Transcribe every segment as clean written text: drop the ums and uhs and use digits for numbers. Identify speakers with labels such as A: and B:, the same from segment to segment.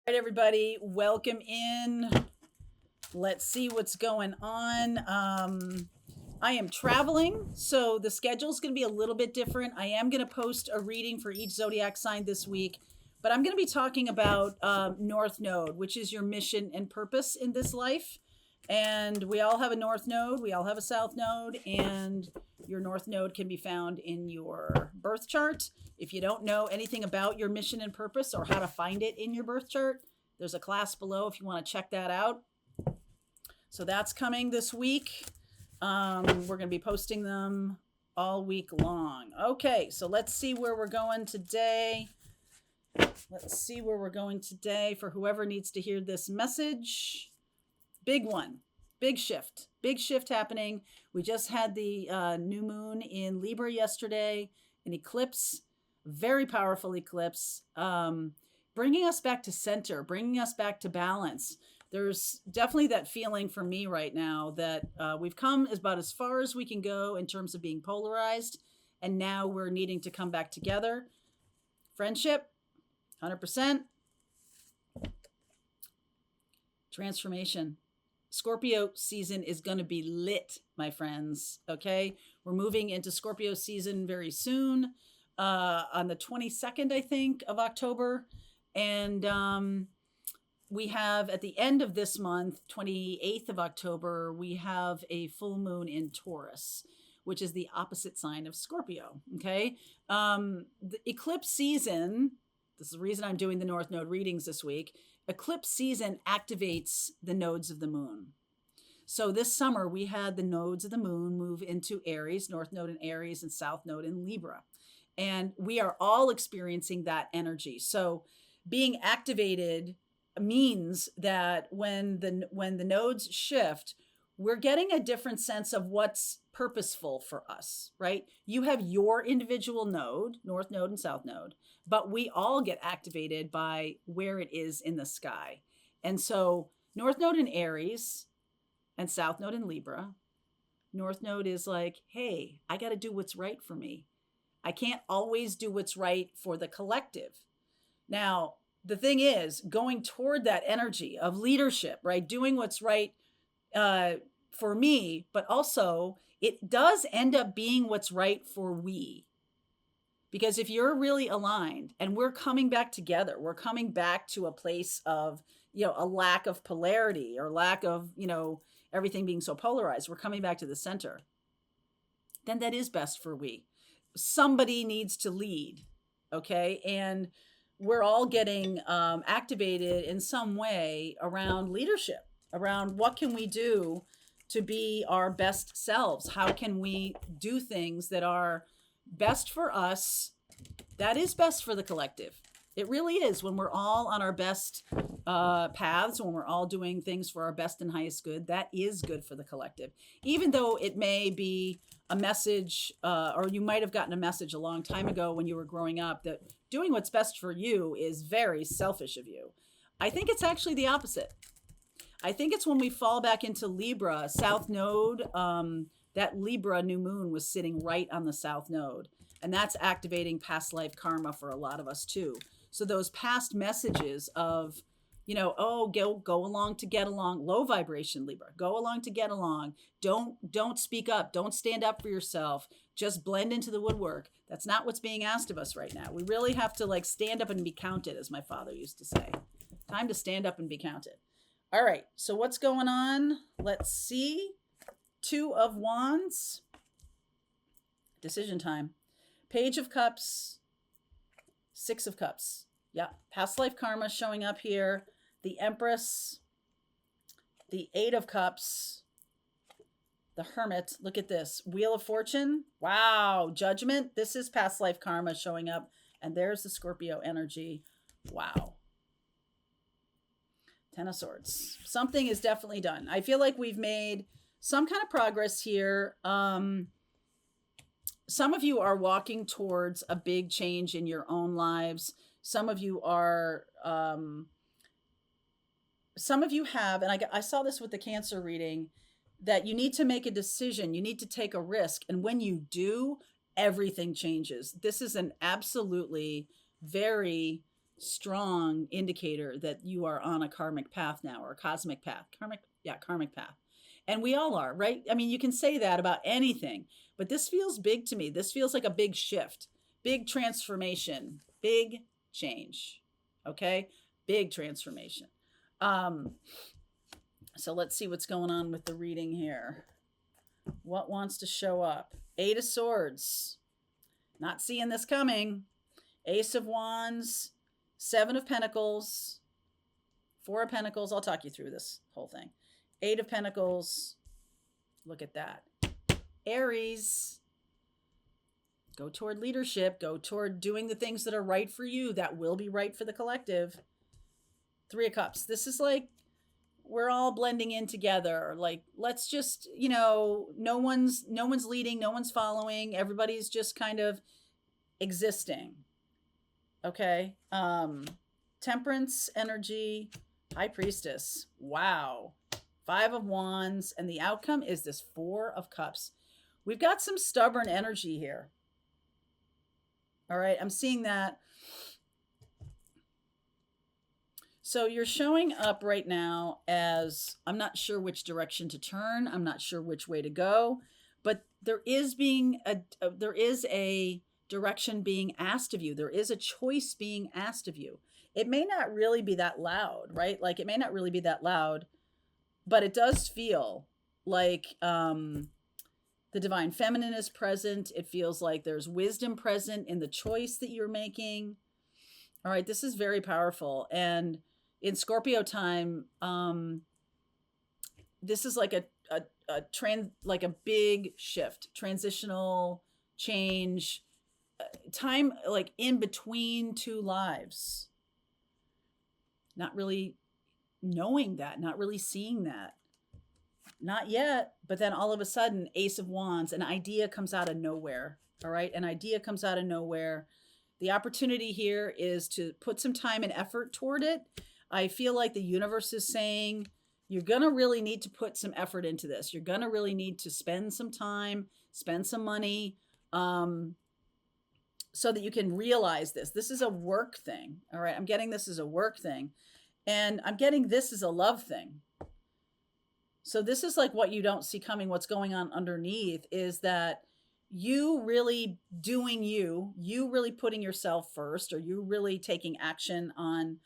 A: All right, everybody, welcome in. Let's see what's going on. I am traveling, so the schedule is going to be a little bit different. I am going to post a reading for each zodiac sign this week, but I'm going to be talking about North Node, which is your mission and purpose in this life. And we all have a North Node, we all have a South Node, and your North Node can be found in your birth chart. If you don't know anything about your mission and purpose or how to find it in your birth chart, there's a class below if you want to check that out. So that's coming this week. We're going to be posting them all week long. Okay, so let's see where we're going today. Let's see where we're going today for whoever needs to hear this message. Big one, big shift happening. We just had the new moon in Libra yesterday, an eclipse, very powerful eclipse, bringing us back to center, bringing us back to balance. There's definitely that feeling for me right now that we've come about as far as we can go in terms of being polarized, and now we're needing to come back together. Friendship, 100%. Transformation. Scorpio season is going to be lit, my friends. Okay. We're moving into Scorpio season very soon, on the 22nd, I think, of October. And we have at the end of this month, 28th of October, we have a full moon in Taurus, which is the opposite sign of Scorpio. Okay. The eclipse season, this is the reason I'm doing the North Node readings this week. Eclipse season activates the nodes of the moon. So this summer we had the nodes of the moon move into Aries, North Node in Aries and South Node in Libra. And we are all experiencing that energy. So being activated means that when the nodes shift, we're getting a different sense of what's purposeful for us, right? You have your individual node, North Node and South Node, but we all get activated by where it is in the sky. And so North Node in Aries and South Node in Libra, North Node is like, hey, I got to do what's right for me. I can't always do what's right for the collective. Now, the thing is, going toward that energy of leadership, right? Doing what's right for me, but also it does end up being what's right for we. Because if you're really aligned and we're coming back together, we're coming back to a place of, a lack of polarity or lack of, everything being so polarized, we're coming back to the center, then that is best for we. Somebody needs to lead, okay? And we're all getting activated in some way around leadership, around what can we do to be our best selves? How can we do things that are best for us, that is best for the collective? It really is. When we're all on our best paths, when we're all doing things for our best and highest good, that is good for the collective. Even though it may be a message, or you might have gotten a message a long time ago when you were growing up that doing what's best for you is very selfish of you. I think it's actually the opposite. I think it's when we fall back into Libra, South Node, that Libra new moon was sitting right on the South Node. And that's activating past life karma for a lot of us too. So those past messages of, go along to get along, low vibration Libra, go along to get along. Don't speak up. Don't stand up for yourself. Just blend into the woodwork. That's not what's being asked of us right now. We really have to stand up and be counted, as my father used to say. Time to stand up and be counted. All right. So what's going on? Let's see. 2 of Wands. Decision time. Page of Cups. 6 of Cups. Yeah. Past life karma showing up here. The Empress. The 8 of Cups. The Hermit. Look at this. Wheel of Fortune. Wow. Judgment. This is past life karma showing up. And there's the Scorpio energy. Wow. 10 of Swords. Something is definitely done. I feel like we've made some kind of progress here. Some of you are walking towards a big change in your own lives. Some of you are, some of you have, and I saw this with the Cancer reading, that you need to make a decision. You need to take a risk. And when you do, everything changes. This is an absolutely very strong indicator that you are on a karmic path now, or a cosmic path. Karmic path. And we all are, right? I mean, you can say that about anything, but this feels big to me. This feels like a big shift, big transformation, big change. Okay? Big transformation. So let's see what's going on with the reading here. What wants to show up? Eight of Swords. Not seeing this coming. Ace of Wands, Seven of Pentacles, Four of Pentacles. I'll talk you through this whole thing. Eight of Pentacles. Look at that. Aries. Go toward leadership. Go toward doing the things that are right for you, that will be right for the collective. Three of Cups. This is like, we're all blending in together. Like, let's just, no one's leading, no one's following. Everybody's just kind of existing. Okay. Temperance energy, High Priestess. Wow. Five of Wands. And the outcome is this Four of Cups. We've got some stubborn energy here. All right. I'm seeing that. So you're showing up right now as, I'm not sure which direction to turn. I'm not sure which way to go, but there is a direction being asked of you. There is a choice being asked of you. It may not really be that loud, right? Like, it may not really be that loud, but it does feel like the divine feminine is present. It feels like there's wisdom present in the choice that you're making. All right, this is very powerful. And in Scorpio time, this is like like a big shift, transitional change, time like in between two lives. Not really knowing that, not really seeing that. Not yet, but then all of a sudden, Ace of Wands, an idea comes out of nowhere. All right, an idea comes out of nowhere. The opportunity here is to put some time and effort toward it. I feel like the universe is saying, you're going to really need to put some effort into this. You're going to really need to spend some time, spend some money, so that you can realize this. This is a work thing. All right. I'm getting this as a work thing. And I'm getting this as a love thing. So this is like what you don't see coming. What's going on underneath is that you really doing you really putting yourself first, or you really taking action on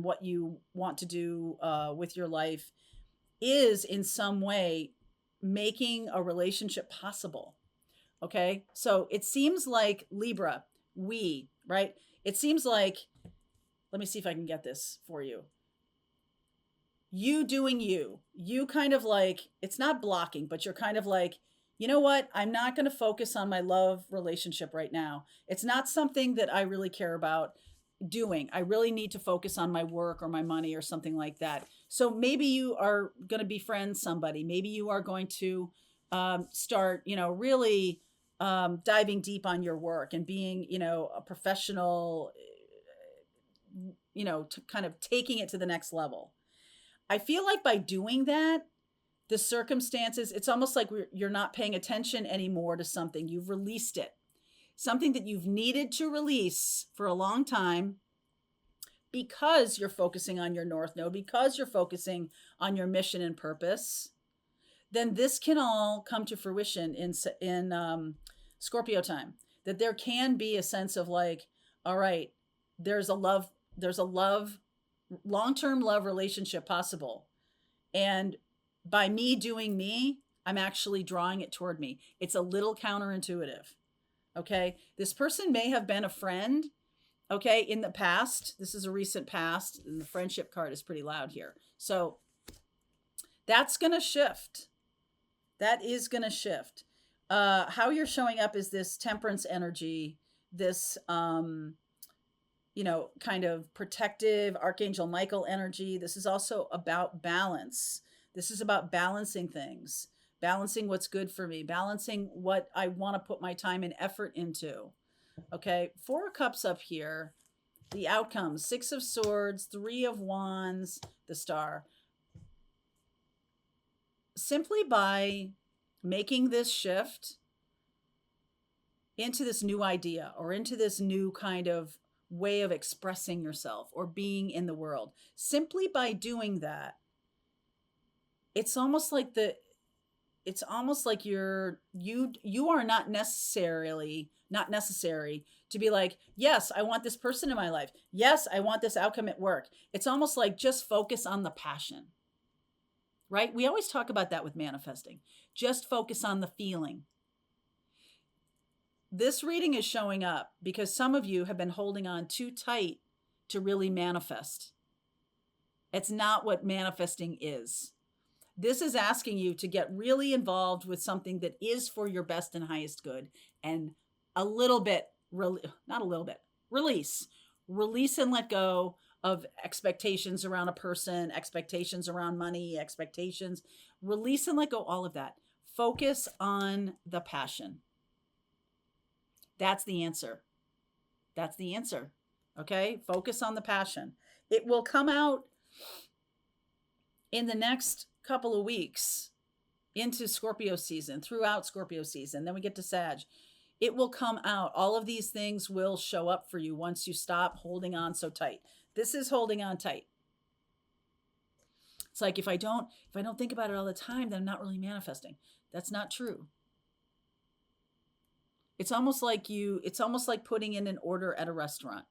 A: what you want to do with your life, is in some way making a relationship possible. Okay. So it seems like Libra, right? It seems like, let me see if I can get this for you. You doing you kind of like, it's not blocking, but you're kind of like, you know what? I'm not going to focus on my love relationship right now. It's not something that I really care about doing. I really need to focus on my work or my money or something like that. So maybe you are going to befriend somebody. Maybe you are going to start, really diving deep on your work and being, a professional, kind of taking it to the next level. I feel like by doing that, the circumstances, it's almost like you're not paying attention anymore to something. You've released it. Something that you've needed to release for a long time, because you're focusing on your North Node, because you're focusing on your mission and purpose, then this can all come to fruition in Scorpio time. That there can be a sense of like, all right, there's a long-term love relationship possible. And by me doing me, I'm actually drawing it toward me. It's a little counterintuitive. Okay. This person may have been a friend, okay, in the past. This is a recent past, and the friendship card is pretty loud here. So that's going to shift. That is going to shift. How you're showing up is this temperance energy, this, kind of protective Archangel Michael energy. This is also about balance. This is about balancing things, balancing what's good for me, balancing what I want to put my time and effort into. Okay. Four of Cups up here. The outcome, Six of Swords, Three of Wands, the Star. Simply by making this shift into this new idea, or into this new kind of way of expressing yourself or being in the world. Simply by doing that, it's almost like you are not necessary to be like, yes, I want this person in my life. Yes, I want this outcome at work. It's almost like just focus on the passion. Right? We always talk about that with manifesting. Just focus on the feeling. This reading is showing up because some of you have been holding on too tight to really manifest. It's not what manifesting is. This is asking you to get really involved with something that is for your best and highest good, and a little bit, not a little bit, release and let go of expectations around a person, expectations around money, expectations, release and let go, all of that. Focus on the passion. That's the answer. That's the answer. Okay? Focus on the passion. It will come out in the next couple of weeks into Scorpio season, throughout Scorpio season. Then we get to Sag. It will come out. All of these things will show up for you once you stop holding on so tight. This is holding on tight. It's like if I don't think about it all the time, then I'm not really manifesting. That's not true. It's almost like putting in an order at a restaurant.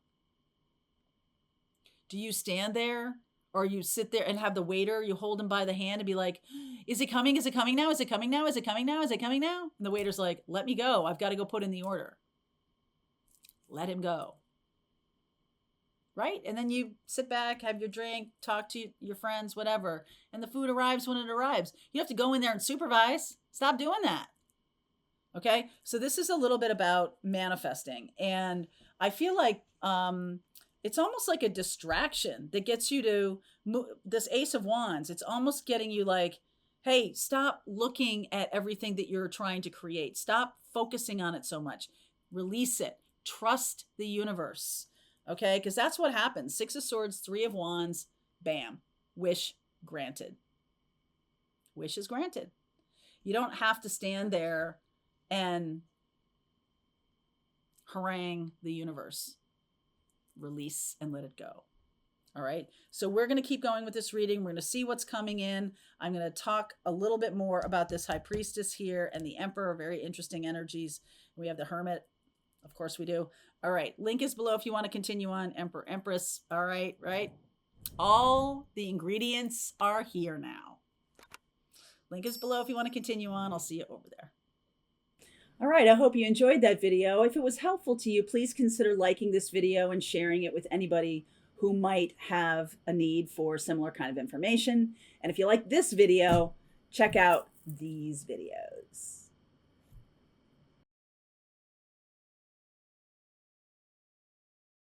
A: Do you stand there or you sit there and have the waiter, you hold him by the hand and be like, is it coming? Is it coming now? Is it coming now? Is it coming now? Is it coming now? And the waiter's like, let me go. I've got to go put in the order. Let him go. Right? And then you sit back, have your drink, talk to your friends, whatever. And the food arrives when it arrives. You have to go in there and supervise. Stop doing that. Okay? So this is a little bit about manifesting. And I feel like it's almost like a distraction that gets you to this Ace of Wands. It's almost getting you like, hey, stop looking at everything that you're trying to create. Stop focusing on it so much. Release it. Trust the universe. Okay? Because that's what happens. 6 of Swords, 3 of Wands, bam. Wish granted. Wish is granted. You don't have to stand there and harangue the universe. Release and let it go. All right. So we're going to keep going with this reading. We're going to see what's coming in. I'm going to talk a little bit more about this High Priestess here and the Emperor. Very interesting energies. We have the Hermit. Of course we do. All right. Link is below if you want to continue on. Emperor, Empress. All right. Right. All the ingredients are here now. Link is below if you want to continue on. I'll see you over there. All right, I hope you enjoyed that video. If it was helpful to you, please consider liking this video and sharing it with anybody who might have a need for similar kind of information. And if you like this video, check out these videos.